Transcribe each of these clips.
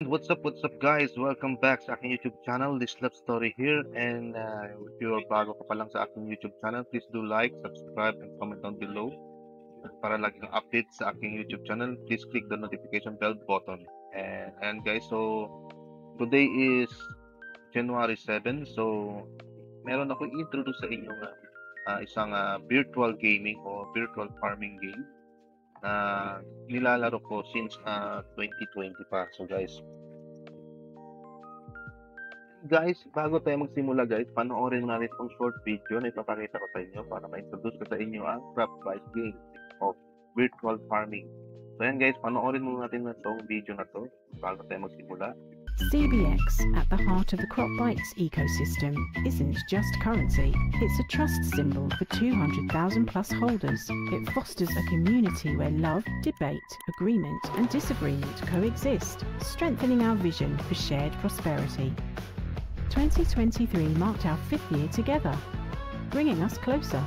What's up guys? Welcome back sa aking YouTube channel, This Love Story here. And if you're bago ka pa lang sa aking YouTube channel, please do like, subscribe, and comment down below. At para lagi kang update sa aking YouTube channel, please click the notification bell button. And guys, so today is January 7. So meron ako i-introduce sa inyo nga isang virtual gaming o virtual farming game na nilalaro ko since 2020 pa. So guys, bago tayo magsimula guys, panoorin natin itong short video na ipapakita ko sa inyo para ma-introduce ko sa inyo ang Craftwise game of virtual farming. So yan guys, panoorin muna natin na itong video na to bago tayo magsimula. CBX, at the heart of the CropBytes ecosystem, isn't just currency, it's a trust symbol for 200,000 plus holders. It fosters a community where love, debate, agreement and disagreement coexist, strengthening our vision for shared prosperity. 2023 marked our 5th year together, bringing us closer.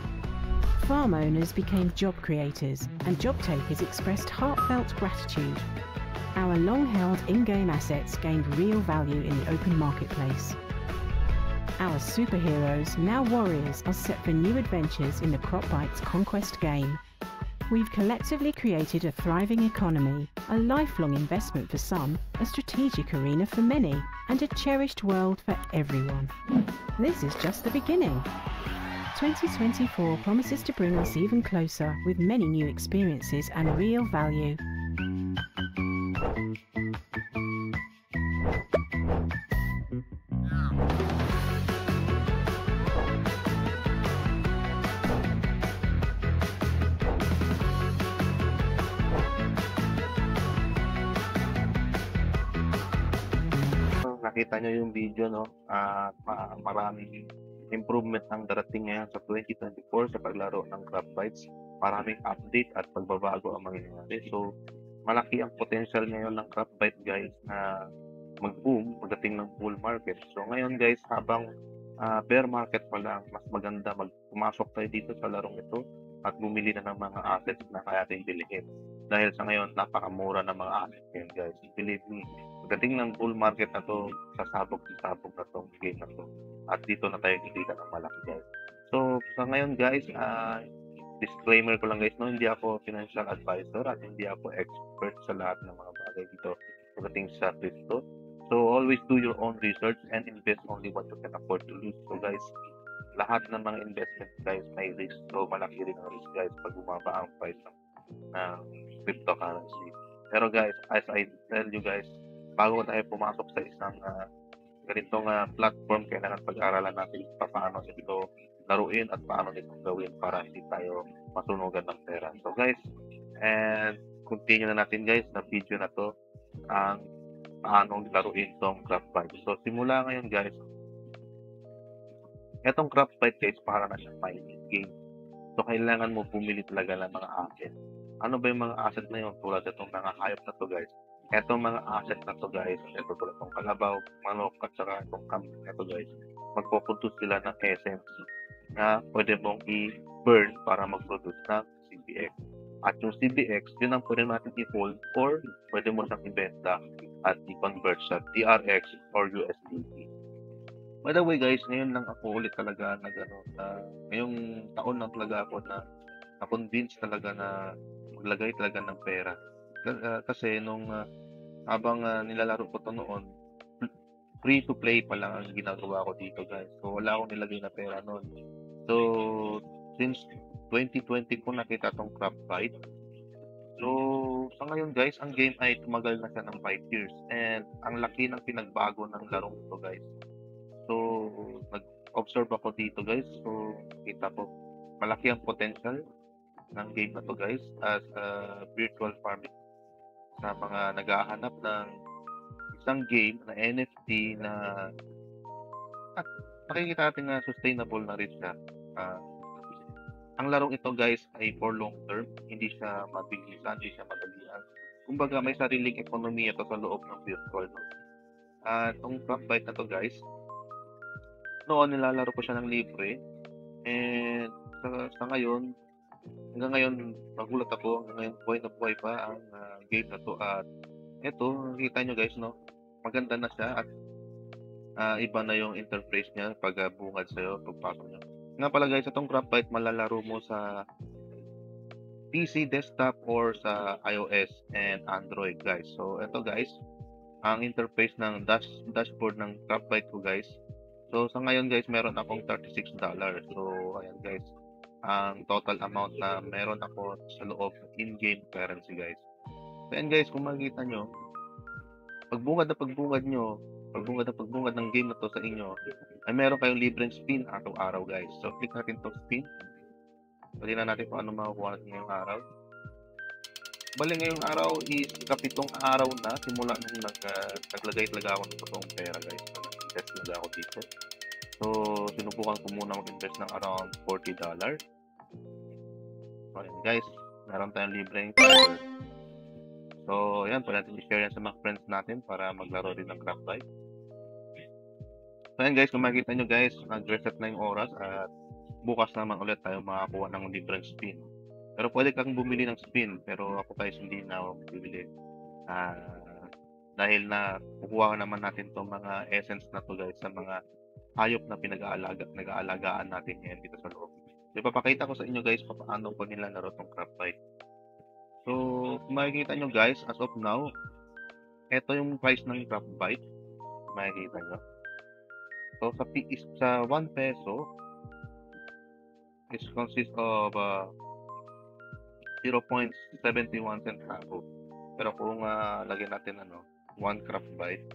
Farm owners became job creators, and job takers expressed heartfelt gratitude. Our long-held in-game assets gained real value in the open marketplace. Our superheroes, now warriors, are set for new adventures in the CropBytes Conquest game. We've collectively created a thriving economy, a lifelong investment for some, a strategic arena for many, and a cherished world for everyone. This is just the beginning. 2024 promises to bring us even closer with many new experiences and real value. Nakita nyo yung video, no? Maraming improvement ang darating ngayon sa 2024 sa paglaro ng Craftbytes. Maraming update at pagbabago ang mangyayari. So, malaki ang potential ngayon ng Craftbytes guys na mag-boom pagdating ng bull market. So, ngayon guys, habang bear market pa lang, mas maganda pumasok tayo dito sa larong ito at bumili na ng mga assets na kaya natin bilhin. Dahil sa ngayon, napakamura ng mga assets ngayon guys. Believe me, pagdating ng bull market na to, sasabog na tong game na to. At dito na tayo kikita ng malaki guys. So, sa ngayon guys, disclaimer ko lang guys, no, hindi ako financial advisor at hindi ako expert sa lahat ng mga bagay dito pagdating sa crypto. So, always do your own research and invest only what you can afford to lose. So guys, lahat ng mga investment guys may risk. So, malaki rin ang risk guys pag bumaba ang price ng cryptocurrency. Pero guys, as I tell you guys, bago tayo pumasok sa isang ganitong platform, kailangan pag-aralan natin paano ito laruin at paano ito gawin para hindi tayo masunugan ng pera. So guys, and continue na natin guys na video na to ang paano laruin tong Craftbytes. So simula ngayon guys, etong Craftbytes guys para na siyang mining game. So kailangan mo pumili talaga ng mga asset. Ano ba yung mga asset na yun? Tulad itong mga hayop na to guys. Etong mga asset na to guys, ito tulad itong kalabaw, manok, at saka itong kambing na to guys, magpupuntos sila ng essence na pwede mong i-burn para mag-produce ng CBX. At yung CBX, yun ang pwede natin i-hold or pwede mo siyang ibenta at i-convert sa TRX or USDT. By the way guys, ngayon lang ako ulit talaga ngayong taon lang talaga ako na-convince talaga na maglagay talaga ng pera. Kasi nung habang nilalaro ko to noon, free to play pa lang ang ginagawa ko dito guys. So wala akong nilagay na pera noon. So since 2020 ko nakita tong Craftbytes. So sa ngayon guys, ang game ay tumagal na siya ng 5 years and ang laki ng pinagbago ng larong ito guys. So nag-observe ako dito guys. So kita ko malaki ang potential ng game na to guys as virtual farming sa mga naghahanap ng isang game na NFT na makikita natin na sustainable na rin siya. Ang larong ito guys ay for long term, hindi siya mabilisan, hindi siya madalian. Kumbaga may sariling ekonomiya ito sa loob ng virtual. Itong Craftbytes na to guys, noon nilalaro ko siya ng libre and sa ngayon, hanggang ngayon nagulat ako, hanggang ngayon buhay na buhay pa ang game na to at eto, nakikita nyo guys, no? maganda na siya at iba na yung interface niya pag bungad sa'yo, pagpasok niya. Nga pala guys, itong Graphite malalaro mo sa PC, desktop, or sa iOS and Android guys. So, ito guys, ang interface ng dashboard ng Graphite ko guys. So, sa ngayon guys, meron akong $36. So, ayan guys, ang total amount na meron ako sa loob in-game currency guys. So, ayan guys, kung makikita nyo, pagbungad ng game na to sa inyo, ay meron kayong libreng spin araw-araw guys. So, click natin to spin. Bali na natin kung ano makukuha natin ngayong araw. Bali ngayong araw is ikapitong araw na simula nung naglagay-talaga ako ng totoong pera guys. So, nag-invest talaga ako dito. So, sinubukan ko muna mag-invest ng around $40. Okay guys, meron tayong libreng server. So, yan, pwede natin i-share yan sa mga friends natin para maglaro din ng Graphite. So, yan guys, kung makikita nyo guys, nag-reset na yung oras at bukas naman ulit tayo makakuha ng libreng spin. Pero pwede kang bumili ng spin, pero ako guys hindi na ako bibili. Dahil na kukuha naman natin itong mga essence na to guys sa mga hayop na nag-aalagaan natin ngayon dito sa loob. So, ipapakita ko sa inyo guys paano ko nila laro itong Graphite. So, kung makikita nyo guys, as of now, ito yung price ng Graphite. Makikita nyo. So, sa 1 peso, it consists of 0.71 centavo. Pero kung lagyan natin 1 Graphite,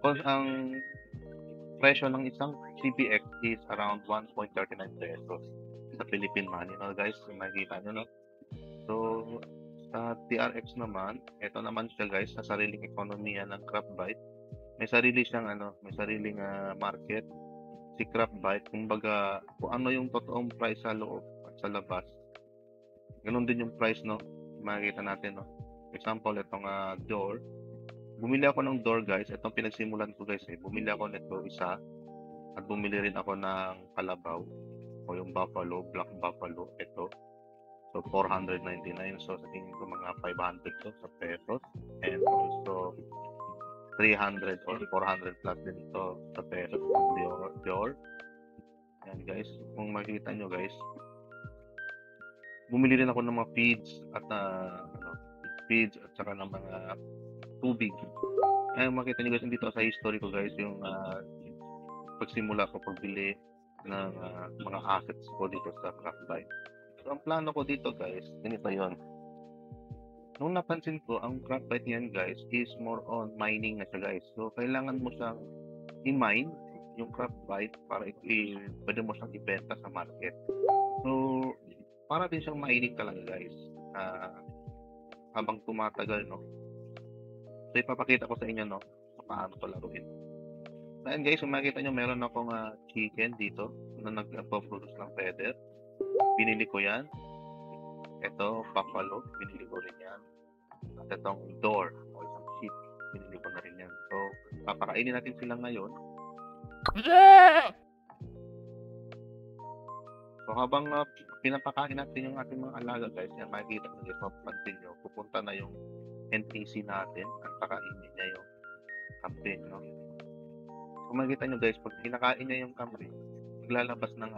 ang presyo ng isang CPX is around 1.39 pesos sa Philippine money. No, guys, makikita nyo, no? So, sa TRX naman, ito naman siya guys, sa sariling ekonomiya ng Graphite. May sarili siyang may sariling market si Graphite. Kumbaga, kung ano yung totoong price sa loob at sa labas, ganun din yung price, no? Makikita natin, no? Example, itong door. Bumili ako ng door, guys. Itong pinagsimulan ko, guys, bumili ako nito isa at bumili rin ako ng kalabaw o yung buffalo, black buffalo, ito. So, 499. So, sa tingin ko mga 500 to sa pesos. And also, 300 or 400 plus din ito sa pesos. Door. Ayan, guys. Kung makikita nyo, guys, bumili rin ako ng mga feeds at saka ng mga tubig. Ayan, makita nyo guys, dito sa history ko guys, yung pagsimula ko pagbili ng mga assets ko dito sa Graphite. So, ang plano ko dito guys, ganito yon. Nung napansin ko, ang Graphite yan guys is more on mining na siya guys. So, kailangan mo siyang i-mine yung Graphite para pwede mo siyang ibenta sa market. So, para din siyang mining talaga guys. Habang tumatagal, no? So, ipapakita ko sa inyo, no? Paano ito laruin. So, ayan guys, kung makikita nyo, meron akong chicken dito na nagpo-produce ng feather. Binili ko yan. Ito, buffalo. Binili ko rin yan. At itong door o isang sheep. Binili ko na rin yan. So, papakainin natin sila ngayon. So, habang pinapakain natin yung ating mga alaga guys, yan makikita nyo guys, mapansin nyo, pupunta na yung NPC natin at pakainin niya yung kambing, no? So, makikita nyo guys, pag kinakain niya yung kambing, maglalabas ng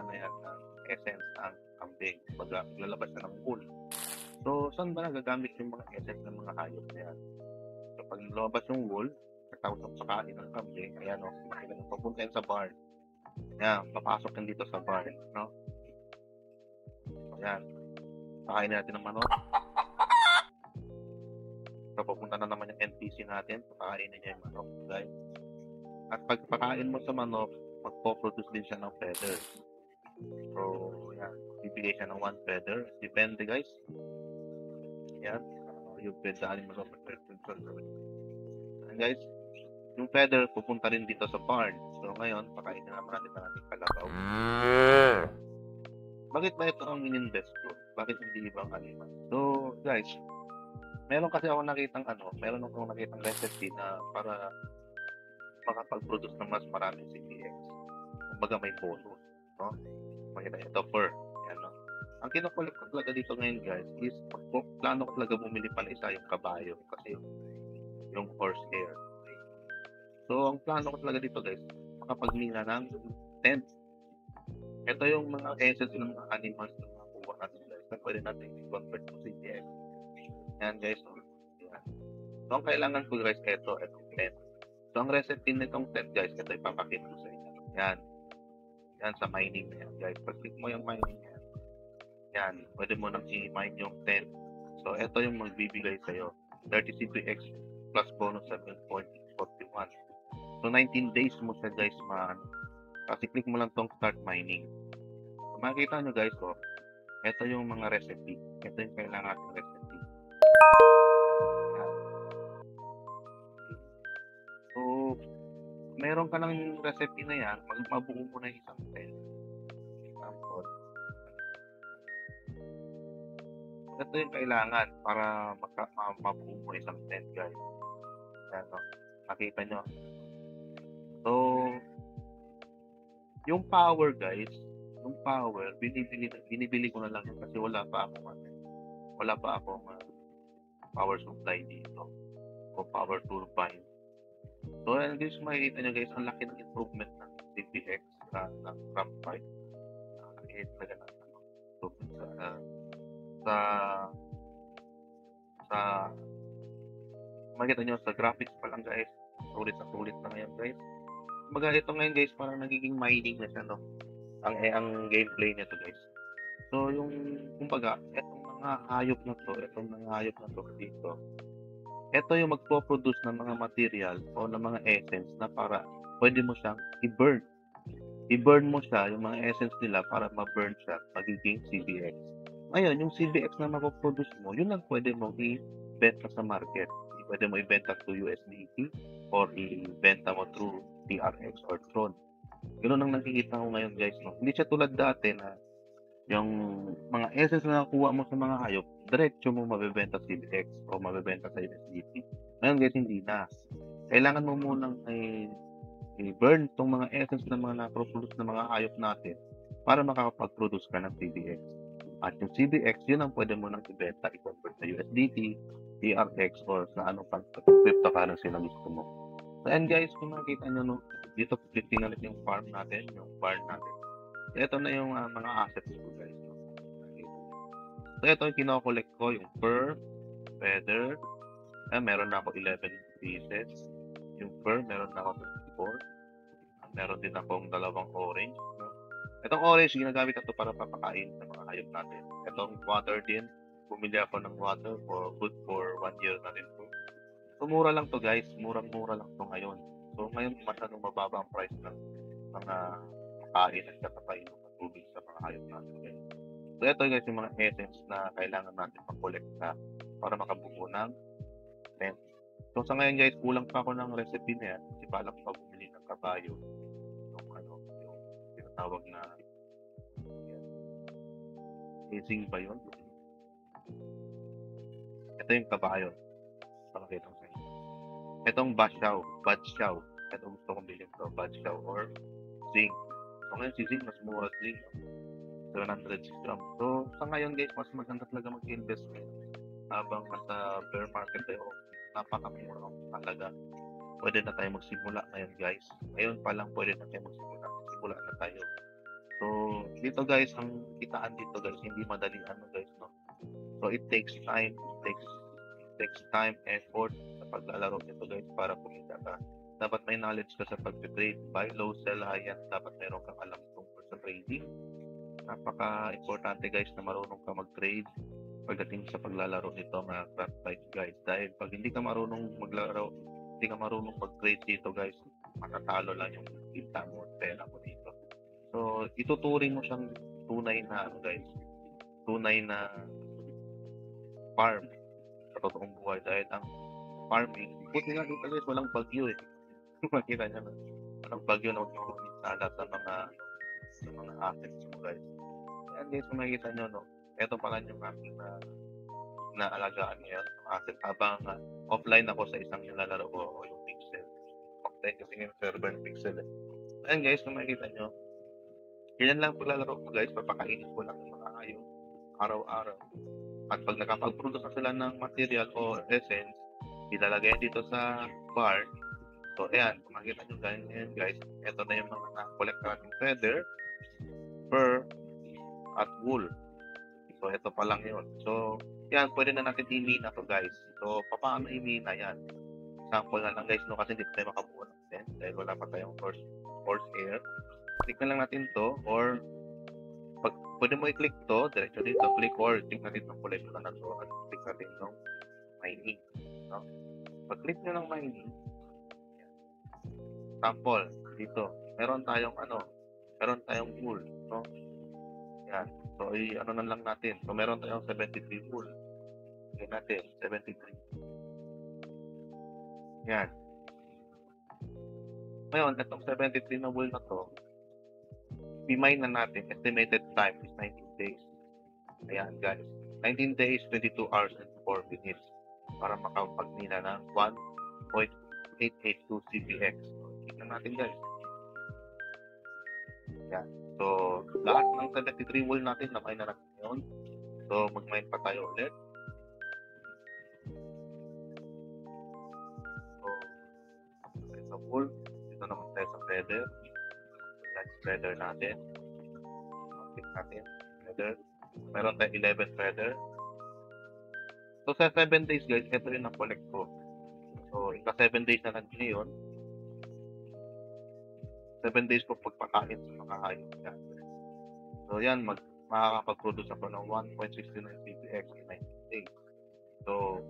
essence ang kambing. Maglalabas na ng wool. So, saan ba nagagamit yung mga essence ng mga hayop na yan? So, pag lumabas yung wool, katapos ng pakain ng kambing, ayan, no? Makikita nyo, papunta yan sa barn. Ayan, papasok yan dito sa barn, no? Ayan. Pakainin natin ng manok. So, papunta na naman yung NPC natin. Pakainin niya yung manok, guys. At pag pakain mo sa manok, magpo-produce din siya ng feathers. So, ayan. Bibigay siya ng 1 feather. Depende, guys. Ayan. Yung feather mo sa guys. Yung feather, pupunta rin dito sa barn. So, ngayon, pakainin naman natin ng ating kalabaw. Bakit ba ito ang in-invest ko? Bakit hindi ibang animal? So, guys, meron akong nakitang recipe na para makapag-produce ng mas maraming CPX. Kumbaga may bonus, no? Makita ito fur. Yan, no? Ang kinukulit ko talaga dito ngayon, guys, is plano ko talaga bumili pala isa yung kabayo. Kasi yung horsehair. Okay. So, ang plano ko talaga dito guys, makapagmina ng tent. Ito yung mga essence ng mga animals na makuha natin guys na pwede natin i-convert to CPX. Yan guys. So, yan. So, ang kailangan ko guys, itong tent. So, ang recipe nitong tent guys, ito ipapakita ko sa inyo. Yan. Yan sa mining na yan guys. Pag-click mo yung mining yan. Yan. Pwede mo nang i-mine yung tent. So, ito yung magbibigay sa'yo. 30 CPX plus bonus 7.41. So, 19 days mo siya guys kasi click mo lang tong start mining. So, makikita nyo guys, ito yung mga recipe. Ito yung kailangan natin recipe. Yan. So, meron ka ng recipe na yan, mabuo mo na isang tent. Example. Ito yung kailangan para mabuo mo isang tent guys. Yan, nakita nyo. So, yung power guys, binibili ko na lang kasi wala pa akong power supply dito o power turbine. So, guys, makikita nyo guys, ang laki ng improvement ng CPX ng graphite. Nakikita talaga ng improvement makikita nyo sa graphics pa lang guys, sulit na ngayon guys. Kumbaga ito ngayon guys, parang nagiging mining na siya, no? Ang gameplay nito guys. So yung kumbaga, itong mga hayop na to dito, ito yung magpo-produce ng mga material o ng mga essence na para pwede mo siyang i-burn. I-burn mo siya, yung mga essence nila para ma-burn siya, magiging CBX. Ngayon, yung CBX na mapoproduce mo, yun lang pwede mo i-benta sa market. Pwede mo i-benta through USDT or i-benta mo through TRX or Tron. Ganun ang nakikita ko ngayon guys, no? Hindi siya tulad dati na yung mga essence na nakuha mo sa mga hayop, diretso mo mabebenta sa CBX o mabebenta sa USDT. Ngayon guys, hindi na. Kailangan mo munang i-burn itong mga essence na mga na-produce ng mga hayop natin para makakapag-produce ka ng CBX. At yung CBX, yun ang pwede mo nang ibenta, i-convert sa USDT, TRX, or sa anong pang cryptocurrency na gusto mo. So, and guys, kung makikita nyo, no, dito tingnan yung farm natin, yung barn natin. So, ito na yung mga assets ko, guys. No? So, ito yung kinokollect ko, yung fur, feather, meron na ako 11 pieces. Yung fur, meron na ako 24. Meron din akong dalawang orange. No? Itong orange, ginagamit na ito para papakain sa mga hayop natin. Itong water din, bumili ako ng water for good for 1 year na rin po. So, mura lang to guys. Murang-mura lang to ngayon. So, ngayon, masyadong mababa ang price ng mga kain at kakapainom at tubig sa mga hayop natin guys. So, ito guys, yung mga essence na kailangan natin makolekta para makabuo ng tent. So, sa ngayon guys, kulang pa ako ng recipe na yan. Kasi balak pa bumili ng kabayo. Yung tinatawag na aging ba yun? Ito yung kabayo. Pakakita ko sa inyo. Itong badshaw. Ito gusto kong bilhin to. Badshaw or zinc. So ngayon si zinc, mas mura zinc. 700 grams. So sa ngayon guys, mas maganda talaga mag-invest habang nasa bear market tayo. Napakamura talaga. Pwede na tayo magsimula ngayon guys. Ngayon pa lang pwede na tayo magsimula. Simula na tayo. So dito guys, ang kitaan dito guys, hindi madali guys, no? So it takes time. It takes time, effort sa paglalaro nito guys para kumita ka. Dapat may knowledge ka sa pag-trade, buy low, sell high, yan. Dapat meron kang alam tungkol sa trading. Napaka-importante guys na marunong ka mag-trade pagdating sa paglalaro nito mga graphite guys. Dahil pag hindi ka marunong maglaro, hindi ka marunong mag-trade dito guys, matatalo lang yung kita mo, pera mo dito. So, ituturing mo siyang tunay na farm sa totoong buhay dahil ang farming, buti nga dito guys, walang bagyo eh. Makita nyo na, walang bagyo na uminisala sa mga assets mo guys. Ayan guys, kung makikita nyo, no, ito pala yung aking naalagaan ngayon, asset habang offline ako sa isang nilalaro ko o yung Pixel. Offline kasi yung server ng Pixel eh. Ayan guys, kung makikita nyo, yan lang paglalaro ko guys, papakainin ko lang yung mga hayop araw-araw. At pag nakapag-produce na sila ng material o essence, ilalagay dito sa bar. So, ayan, kung makikita nyo ganyan guys, ito na yung mga na-collect natin feather, fur, at wool. So, ito pa lang yun. So, yan, pwede na natin i-mina to guys. So, paano i-mina yan? Sample na lang guys, no, kasi hindi tayo makabuo ng sense dahil wala pa tayong force air. Click na lang natin to, or pwede mo i-click to, diretso dito, click or click natin itong kulay na to, at click natin itong mining. No? Pag-click nyo ng mining, sample, dito, meron tayong wool, no? Yan. So, ano na lang natin. So, meron tayong 73 wool. Yan natin, 73. Yan. Ngayon, itong 73 na wool na to, i-mine na natin. Estimated time is 19 days. Ayan, guys. 19 days, 22 hours, and 4 minutes para makapag-mina ng 1.882 CPX. Tignan natin, guys. Yan. So, lahat ng 73 wool natin na-mine na natin ngayon. So, mag-mine pa tayo ulit. So, sa wool, dito naman tayo sa feather. Let's feather natin. Click natin. Feather. Meron tayo 11 feather. So, sa 7 days, guys, ito yung na-collect ko. So, ika 7 days na natin ngayon. 7 days ko pagpakain sa mga hayop yan. So, yan, makakapag-produce ako ng 1.69 CPX in 19 days. So,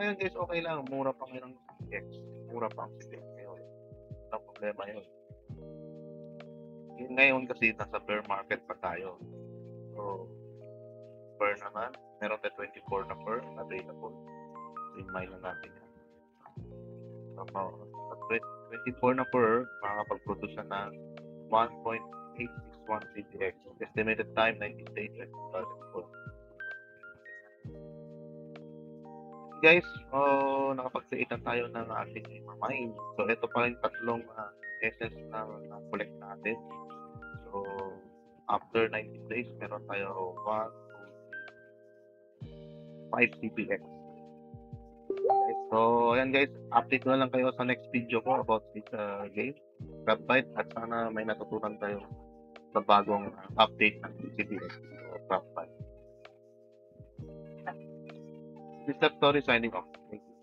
ngayon guys, okay lang. Mura pa ngayon ng CPX. Mura pa ang CPX ngayon. Walang problema yun. Ngayon kasi nasa bear market pa tayo. So, per naman, meron tayo 24 na per available. So, in-mine na natin yan. So, 24 na per, makakapag-produce na ng 1.861 CPX. Estimated time, 19 days, 2004. Guys, nakapag-create na tayo ng ating mine. So, ito pa rin tatlong essence na collect natin. So, after 19 days, meron tayo 5 CPX. Okay, so, ayan guys, update na lang kayo sa next video ko about this game, Crabbyte, at sana may natutunan tayo sa bagong update ng CPX o Crabbyte. This is Story signing off. Thank you.